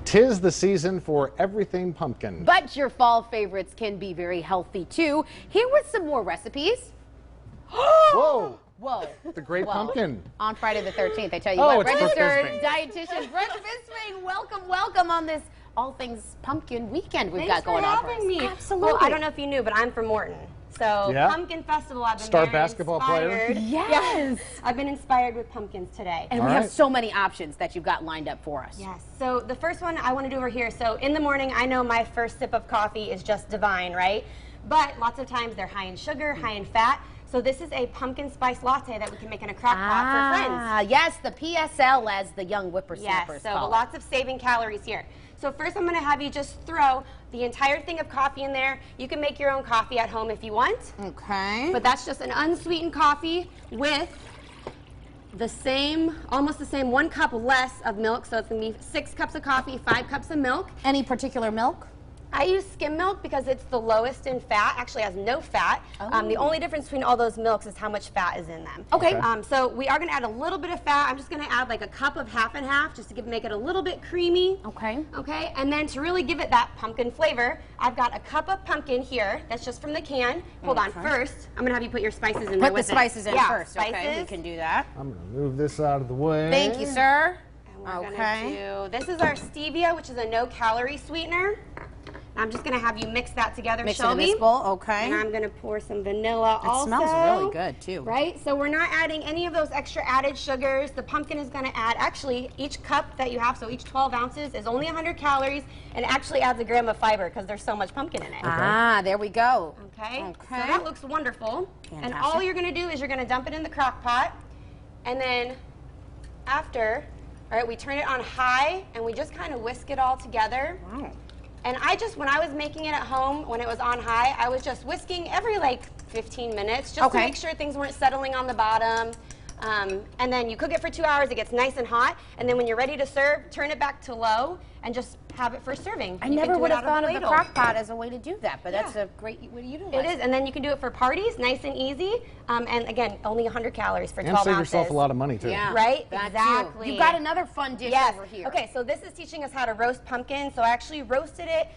'Tis the season for everything pumpkin. But your fall favorites can be very healthy too. Here with some more recipes. Whoa! Whoa. The great pumpkin. On Friday the 13th, I tell you Oh, what, it's Brooke registered Bisping. dietitian Brooke Bisping, welcome on this all things pumpkin weekend we've got going on. Thanks for having me. Absolutely. Well, I don't know if you knew, but I'm from Morton. So Yeah? Pumpkin Festival, I've been Star very basketball player? inspired. Yes. I've been inspired with pumpkins today. And All we have right. so many options that you've got lined up for us. Yes. So the first one I want to do over here. So in the morning, I know my first sip of coffee is just divine, right? But lots of times they're high in sugar, high in fat. So this is a pumpkin spice latte that we can make in a crock pot for friends. Yes, the PSL as the young whippersnappers Yes, so call it. lots of saving calories here. So first I'm going to have you just throw the entire thing of coffee in there. You can make your own coffee at home if you want. Okay. But that's just an unsweetened coffee with the same, almost the same 1 cup less of milk. So it's going to be 6 cups of coffee, 5 cups of milk. Any particular milk? I use skim milk because it's the lowest in fat, actually has no fat. The only difference between all those milks is how much fat is in them. Okay. So we are going to add a little bit of fat. I'm just going to add like a cup of half and half just to make it a little bit creamy. Okay. Okay, and then to really give it that pumpkin flavor, I've got a cup of pumpkin here. That's just from the can. Hold on, first, I'm going to have you put your spices in there Put with the spices in yeah, first. Spices. Okay, we can do that. I'm going to move this out of the way. Thank you, sir. And we're Okay. gonna do, this is our stevia, which is a no-calorie sweetener. I'm just going to have you mix that together, Mix it in Shelby. this bowl, okay. And I'm going to pour some vanilla also. It smells really good, too. Right? So we're not adding any of those extra added sugars. The pumpkin is going to add, actually, each cup that you have, so each 12 ounces is only 100 calories and actually adds a gram of fiber because there's so much pumpkin in it. Ah, there we go. Okay? Okay. So that looks wonderful. And Fantastic. all you're going to do is you're going to dump it in the crock pot. And then after, all right, we turn it on high and we just kind of whisk it all together. Wow. And when I was making it at home, when it was on high, I was just whisking every like 15 minutes just to make sure things weren't settling on the bottom. And then you cook it for 2 hours, it gets nice and hot. And then when you're ready to serve, turn it back to low and just have it for serving. I You can never do would it have out thought of the ladle. crock pot as a way to do that, but that's Yeah. a great way to utilize It is, and then you can do it for parties, nice and easy. And again, only 100 calories for 12 And save ounces. yourself a lot of money, too. Yeah. Right? That Exactly. too. You've got another fun dish Yes. over here. Okay, so this is teaching us how to roast pumpkin. So I actually roasted it.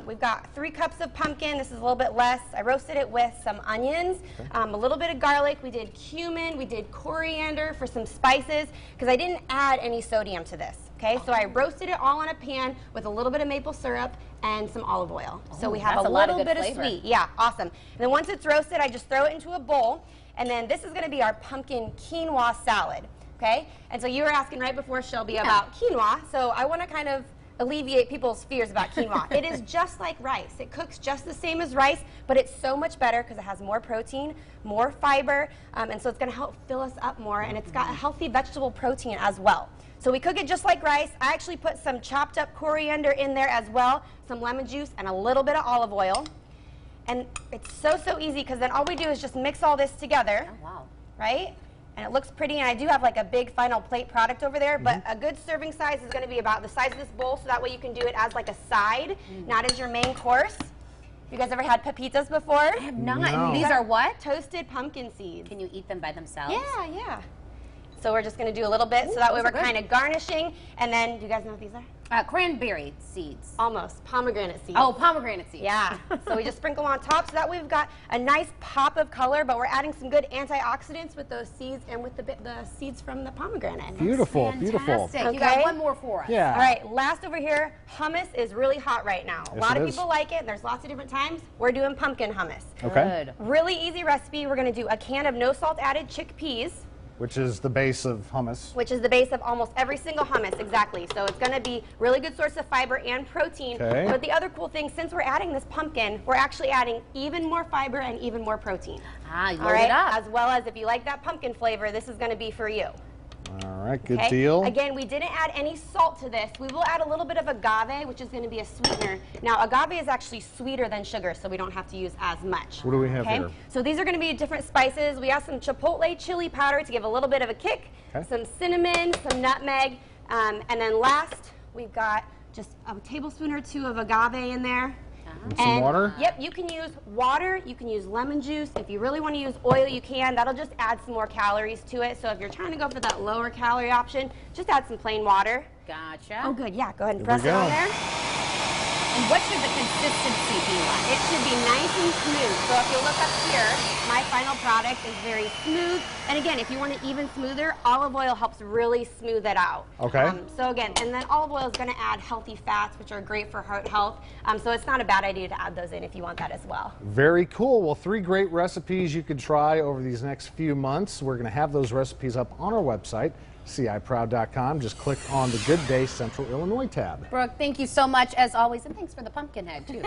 We've got 3 cups of pumpkin. This is a little bit less. I roasted it with some onions, a little bit of garlic. We did cumin. We did coriander for some spices because I didn't add any sodium to this. Okay, so I roasted it all in a pan with a little bit of maple syrup and some olive oil. So we have that's a a lot of little good bit flavor. of sweet. Yeah, awesome. And then once it's roasted, I just throw it into a bowl. And then this is going to be our pumpkin quinoa salad. Okay, and so you were asking right before, Shelby, about quinoa. So I want to kind of alleviate people's fears about quinoa. It is just like rice. It cooks just the same as rice, but it's so much better because it has more protein, more fiber, and so it's going to help fill us up more, and it's got a healthy vegetable protein as well. So we cook it just like rice. I actually put some chopped up coriander in there as well, some lemon juice, and a little bit of olive oil. And it's so easy because then all we do is just mix all this together. Oh, wow. Right? And it looks pretty, and I do have like a big final plate product over there, but a good serving size is going to be about the size of this bowl, so that way you can do it as like a side, not as your main course. You guys ever had pepitas before? I have not. No. These are what? Toasted pumpkin seeds. Can you eat them by themselves? Yeah. So we're just going to do a little bit, so that way those we're are good. kind of garnishing, and then, do you guys know what these are? Cranberry seeds. Almost. Pomegranate seeds. Oh, pomegranate seeds. Yeah, so we just sprinkle on top so that we've got a nice pop of color, but we're adding some good antioxidants with those seeds and with the seeds from the pomegranate. Beautiful, beautiful. Fantastic. You got Okay. one more for us. Yeah. All right, last over here, hummus is really hot right now. A Yes, lot it of is. people like it, and there's lots of different times. We're doing pumpkin hummus. Okay. Good. Really easy recipe. We're going to do a can of no salt added chickpeas, Which is the base of hummus. which is the base of almost every single hummus, exactly. So it's going to be really good source of fiber and protein. Okay. But the other cool thing, since we're adding this pumpkin, we're actually adding even more fiber and even more protein. Ah, you All load right, it up. as well as if you like that pumpkin flavor, this is going to be for you. All right, good Okay? deal. Again, we didn't add any salt to this. We will add a little bit of agave, which is going to be a sweetener. Now, agave is actually sweeter than sugar, so we don't have to use as much. What do we have Okay? here? So these are going to be different spices. We have some chipotle chili powder to give a little bit of a kick, Okay. some cinnamon, some nutmeg, and then last, we've got just a tablespoon or 2 of agave in there. And some water? Yep, you can use water, you can use lemon juice. If you really want to use oil, you can. That'll just add some more calories to it. So if you're trying to go for that lower calorie option, just add some plain water. Gotcha. Oh, good. Yeah, go ahead and Here press we it on go. there. And what should the consistency be like? It should be nice and smooth. So if you look up here, my final product is very smooth. And again, if you want it even smoother, olive oil helps really smooth it out. Okay. So again, and then olive oil is going to add healthy fats, which are great for heart health. So it's not a bad idea to add those in if you want that as well. Very cool. Well, 3 great recipes you could try over these next few months. We're going to have those recipes up on our website, ciproud.com. Just click on the Good Day Central Illinois tab. Brooke, thank you so much as always, and thanks for the pumpkin head too.